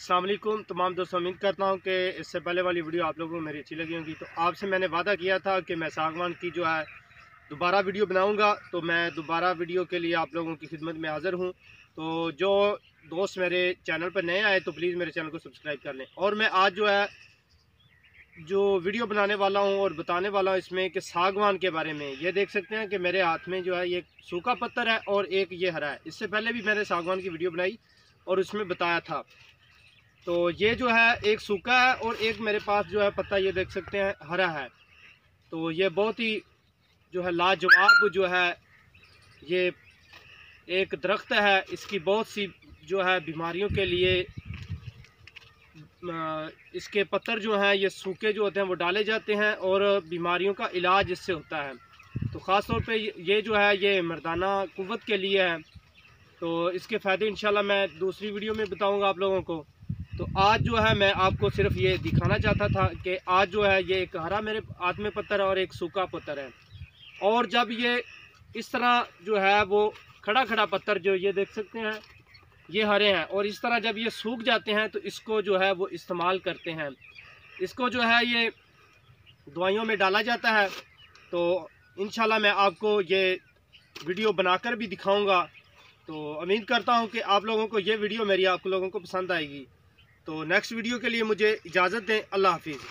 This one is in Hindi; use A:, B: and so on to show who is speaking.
A: अस्सलाम वालेकुम तमाम दोस्तों, उम्मीद करता हूं कि इससे पहले वाली वीडियो आप लोगों को मेरी अच्छी लगी होगी। तो आपसे मैंने वादा किया था कि मैं सागवान की जो है दोबारा वीडियो बनाऊंगा, तो मैं दोबारा वीडियो के लिए आप लोगों की खिदमत में हाज़िर हूं। तो जो दोस्त मेरे चैनल पर नए आए तो प्लीज़ मेरे चैनल को सब्सक्राइब कर लें। और मैं आज जो है जो वीडियो बनाने वाला हूं और बताने वाला हूं इसमें कि सागवान के बारे में। ये देख सकते हैं कि मेरे हाथ में जो है ये सूखा पत्थर है और एक ये हरा है। इससे पहले भी मैंने सागवान की वीडियो बनाई और उसमें बताया था। तो ये जो है एक सूखा है और एक मेरे पास जो है पत्ता ये देख सकते हैं हरा है। तो ये बहुत ही जो है लाजवाब जो है ये एक दरख्त है। इसकी बहुत सी जो है बीमारियों के लिए इसके पत्थर जो हैं ये सूखे जो होते हैं वो डाले जाते हैं और बीमारियों का इलाज इससे होता है। तो ख़ास तौर पे ये जो है ये मर्दाना कुव्वत के लिए है। तो इसके फ़ायदे इंशाल्लाह मैं दूसरी वीडियो में बताऊंगा आप लोगों को। तो आज जो है मैं आपको सिर्फ ये दिखाना चाहता था कि आज जो है ये एक हरा मेरे हाथ में पत्थर है और एक सूखा पत्थर है। और जब ये इस तरह जो है वो खड़ा खड़ा पत्थर जो ये देख सकते हैं ये हरे हैं, और इस तरह जब ये सूख जाते हैं तो इसको जो है वो इस्तेमाल करते हैं। इसको जो है ये दवाइयों में डाला जाता है। तो इंशाल्लाह मैं आपको ये वीडियो बनाकर भी दिखाऊंगा। तो उम्मीद करता हूं कि आप लोगों को ये वीडियो मेरी आप लोगों को पसंद आएगी। तो नेक्स्ट वीडियो के लिए मुझे इजाज़त दें। अल्लाह हाफिज़।